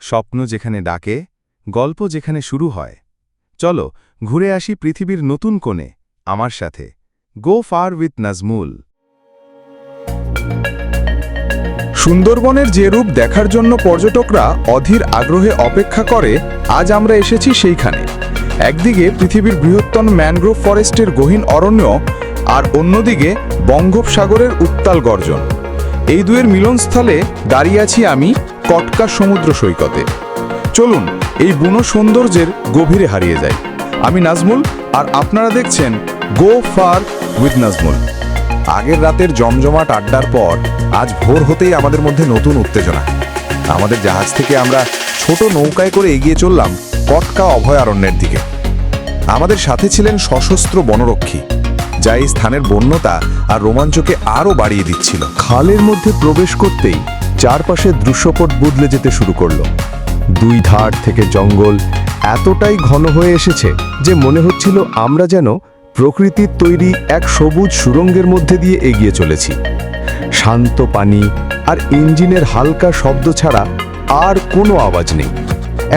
স্বপ্ন যেখানে ডাকে, গল্প যেখানে শুরু হয়। চলো ঘুরে আসি পৃথিবীর নতুন কোণে আমার সাথে। গো ফার উইথ নাজমুল। সুন্দরবনের যে রূপ দেখার জন্য পর্যটকরা অধীর আগ্রহে অপেক্ষা করে, আজ আমরা এসেছি সেইখানে। একদিকে পৃথিবীর বৃহত্তম ম্যানগ্রোভ ফরেস্টের গহীন অরণ্য, আর অন্যদিকে বঙ্গোপসাগরের উত্তাল গর্জন। এই দুয়ের মিলনস্থলে দাঁড়িয়ে আছি আমি, কটকা সমুদ্র সৈকতে। চলুন এই বুনো সৌন্দর্যের গভীরে হারিয়ে যাই। আমি নাজমুল, আর আপনারা দেখছেন গো ফার উইথ নাজমুল। আগের রাতের জমজমাট আড্ডার পর আজ ভোর হতেই আমাদের মধ্যে নতুন উত্তেজনা। আমাদের জাহাজ থেকে আমরা ছোট নৌকায় করে এগিয়ে চললাম কটকা অভয়ারণ্যের দিকে। আমাদের সাথে ছিলেন সশস্ত্র বনরক্ষী, যা এই স্থানের বন্যতা আর রোমাঞ্চকে আরও বাড়িয়ে দিচ্ছিল। খালের মধ্যে প্রবেশ করতেই চারপাশে দৃশ্যপট বদলে যেতে শুরু করলো। দুই ধার থেকে জঙ্গল এতটাই ঘন হয়ে এসেছে যে মনে হচ্ছিল আমরা যেন প্রকৃতির তৈরি এক সবুজ সুড়ঙ্গের মধ্যে দিয়ে এগিয়ে চলেছি। শান্ত পানি আর ইঞ্জিনের হালকা শব্দ ছাড়া আর কোনো আওয়াজ নেই,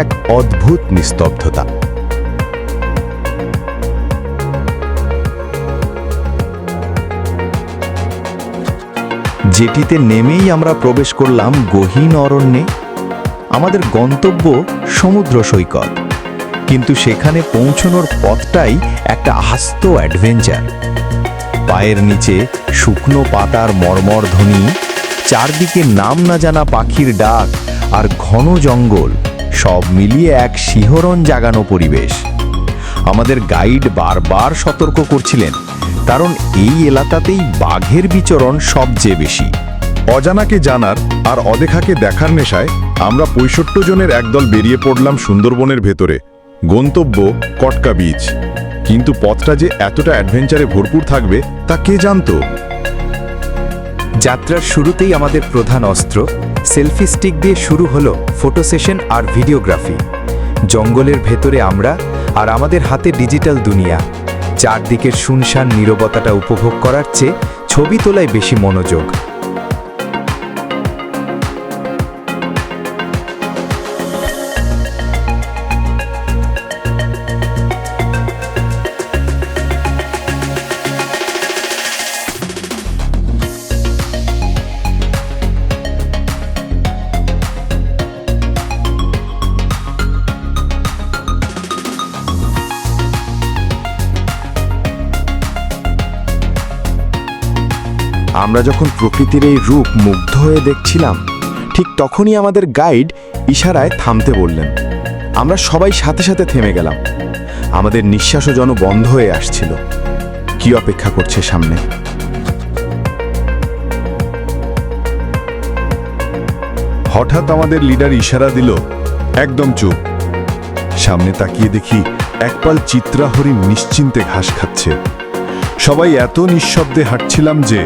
এক অদ্ভুত নিস্তব্ধতা। যেটিতে নেমেই আমরা প্রবেশ করলাম গহীন অরণ্যে। আমাদের গন্তব্য সমুদ্র সৈকত, কিন্তু সেখানে পৌঁছানোর পথটাই একটা আস্ত অ্যাডভেঞ্চার। পায়ের নিচে শুকনো পাতার মর্মর ধ্বনি, চারদিকে নাম না জানা পাখির ডাক, আর ঘন জঙ্গল, সব মিলিয়ে এক শিহরণ জাগানো পরিবেশ। আমাদের গাইড বারবার সতর্ক করছিলেন, কারণ এই এলাকাতেই বাঘের বিচরণ সবচেয়ে বেশি। অজানাকে জানার আর অদেখাকে দেখার নেশায় আমরা ৬৫ জনের একদল বেরিয়ে পড়লাম সুন্দরবনের ভেতরে। গন্তব্য কটকা বিচ। কিন্তু পথটা যে এতটা অ্যাডভেঞ্চারে ভরপুর থাকবে তা কে জানতো। যাত্রার শুরুতেই আমাদের প্রধান অস্ত্র সেলফি স্টিক দিয়ে শুরু হলো ফটো সেশন আর ভিডিওগ্রাফি। জঙ্গলের ভেতরে আমরা, আর আমাদের হাতে ডিজিটাল দুনিয়া। চারদিকের শুনশান নীরবতাটা উপভোগ করার চেয়ে ছবি তোলায় বেশি মনোযোগ। আমরা যখন প্রকৃতির এই রূপ মুগ্ধ হয়ে দেখছিলাম, ঠিক তখনই আমাদের গাইড ইশারায় থামতে বললেন। আমরা সবাই সাথে সাথে থেমে গেলাম। আমাদের নিঃশ্বাসও যেন বন্ধ হয়ে আসছিল। কি অপেক্ষা করছে সামনে? হঠাৎ আমাদের লিডার ইশারা দিল, একদম চুপ। সামনে তাকিয়ে দেখি একপাল চিত্রা হরিণ নিশ্চিন্তে ঘাস খাচ্ছে। সবাই এত নিঃশব্দে হাঁটছিলাম যে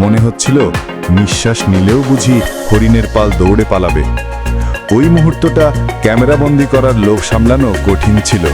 মনে হচ্ছিল নিঃশ্বাস নিলেও বুঝি হরিণের পাল দৌড়ে পালাবে। ওই মুহূর্তটা ক্যামেরাবন্দি করার লোভ সামলানো কঠিন ছিল।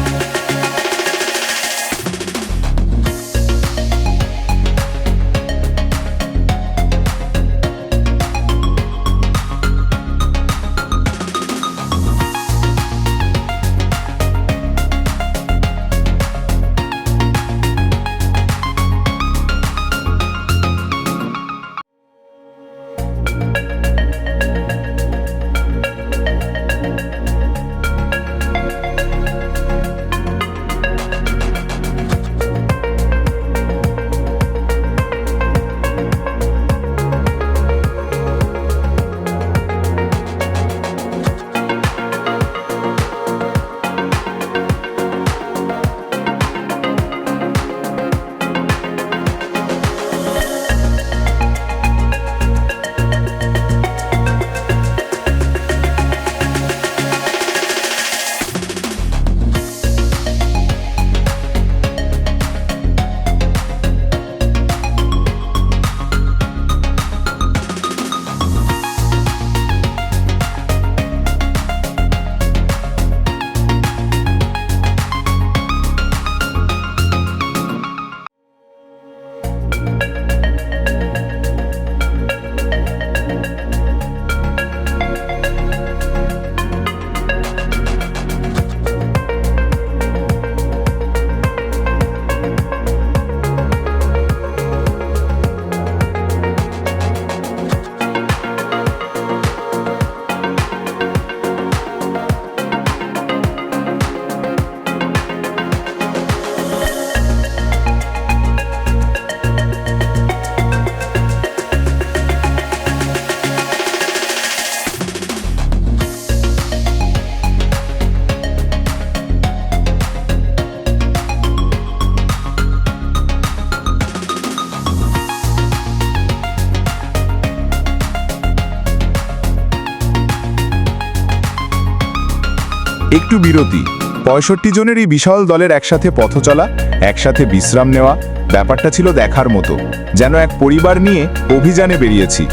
একটু বিরতি। 65 জনের এই বিশাল দলের একসাথে পথ চলা, একসাথে বিশ্রাম নেওয়া, ব্যাপারটা ছিল দেখার মতো, যেন এক পরিবার নিয়ে অভিযানে বেরিয়েছি।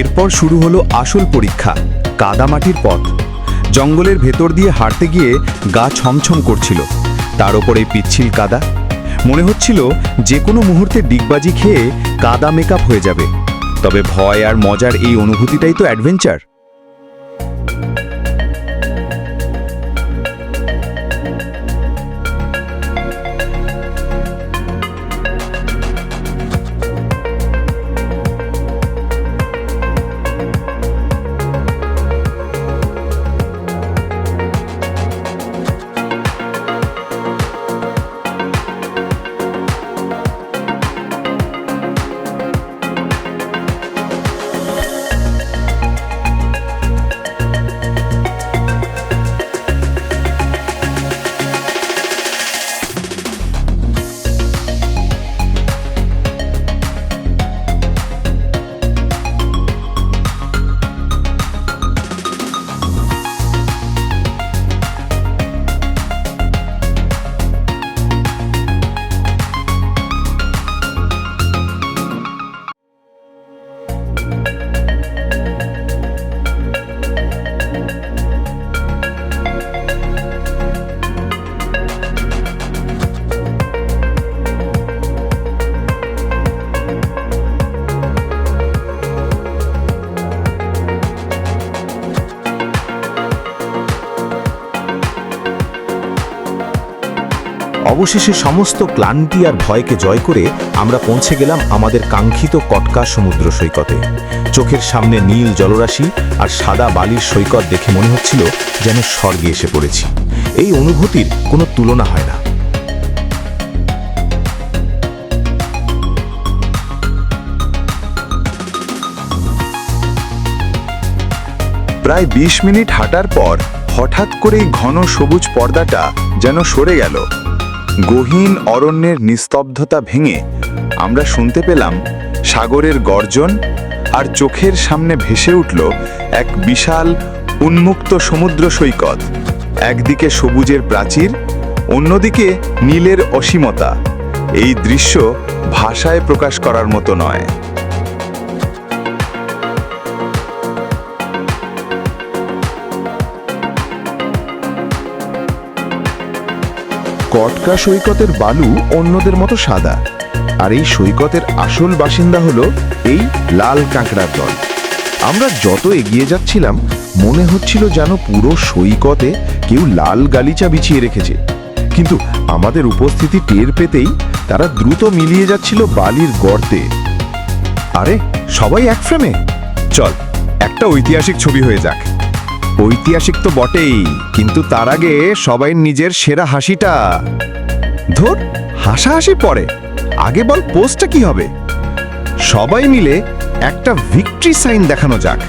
এরপর শুরু হলো আসল পরীক্ষা, কাদামাটির পথ। জঙ্গলের ভেতর দিয়ে হাঁটতে গিয়ে গা ছমছম করছিল, তার ওপরে পিচ্ছিল কাদা। মনে হচ্ছিল যে কোনো মুহূর্তে ডিগবাজি খেয়ে কাদা মেকআপ হয়ে যাবে। তবে ভয় আর মজার এই অনুভূতিটাই তো অ্যাডভেঞ্চার। অবশেষে সমস্ত ক্লান্তি আর ভয়কে জয় করে আমরা পৌঁছে গেলাম আমাদের কাঙ্ক্ষিত কটকা সমুদ্র সৈকতে। চোখের সামনে নীল জলরাশি আর সাদা বালির সৈকত দেখে মনে হচ্ছিল যেন স্বর্গে এসে পড়েছি। এই অনুভূতির কোনো তুলনা হয় না। প্রায় 20 মিনিট হাঁটার পর হঠাৎ করেই ঘন সবুজ পর্দাটা যেন সরে গেল। গহীন অরণ্যের নিস্তব্ধতা ভেঙে আমরা শুনতে পেলাম সাগরের গর্জন, আর চোখের সামনে ভেসে উঠল এক বিশাল উন্মুক্ত সমুদ্র সৈকত। একদিকে সবুজের প্রাচীর, অন্যদিকে নীলের অসীমতা। এই দৃশ্য ভাষায় প্রকাশ করার মতো নয়। কটকা সৈকতের বালু অন্যদের মতো সাদা, আর এই সৈকতের আসল বাসিন্দা হলো এই লাল কাঁকড়ার দল। আমরা যত এগিয়ে যাচ্ছিলাম মনে হচ্ছিল যেন পুরো সৈকতে কেউ লাল গালিচা বিছিয়ে রেখেছে, কিন্তু আমাদের উপস্থিতি টের পেতেই তারা দ্রুত মিলিয়ে যাচ্ছিল বালির গর্তে। আরে সবাই এক ফ্রেমে, চল একটা ঐতিহাসিক ছবি হয়ে যাক। ঐতিহাসিক তো বটেই, কিন্তু তার আগে সবাই নিজের সেরা হাসিটা। ধর, হাসাহাসি পরে, আগে বল পোস্টটা কি হবে। সবাই মিলে একটা ভিক্টরি সাইন দেখানো যাক।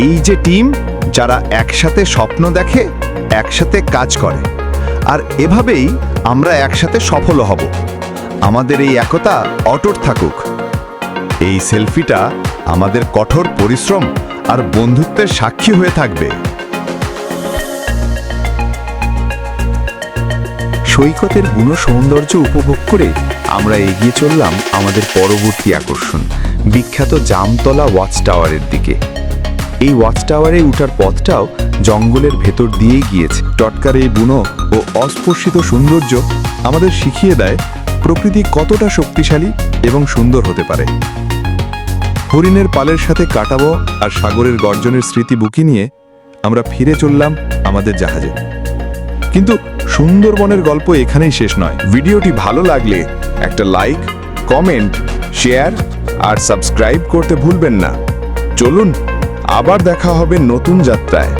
এই যে টিম, যারা একসাথে স্বপ্ন দেখে, একসাথে কাজ করে, আর এভাবেই আমরা একসাথে সফল হব। আমাদের এই একতা অটুট থাকুক। এই সেলফিটা আমাদের কঠোর পরিশ্রম আর বন্ধুত্বের সাক্ষী হয়ে থাকবে। সৈকতের বুনো সৌন্দর্য উপভোগ করে আমরা এগিয়ে চললাম আমাদের পরবর্তী আকর্ষণ, বিখ্যাত জামতলা ওয়াচ টাওয়ারের দিকে। এই ওয়াচ টাওয়ারে উঠার পথটাও জঙ্গলের ভেতর দিয়েই গিয়েছে। টটকার এই বুনো ও অস্পর্শিত সৌন্দর্য আমাদের শিখিয়ে দেয় প্রকৃতি কতটা শক্তিশালী এবং সুন্দর হতে পারে। হরিণের পালের সাথে কাটাবো আর সাগরের গর্জনের স্মৃতি বুকি নিয়ে আমরা ফিরে চললাম আমাদের জাহাজে। কিন্তু সুন্দরবনের গল্প এখানেই শেষ নয়। ভিডিওটি ভালো লাগলে একটা লাইক, কমেন্ট, শেয়ার আর সাবস্ক্রাইব করতে ভুলবেন না। চলুন, আবার দেখা হবে নতুন যাত্রায়।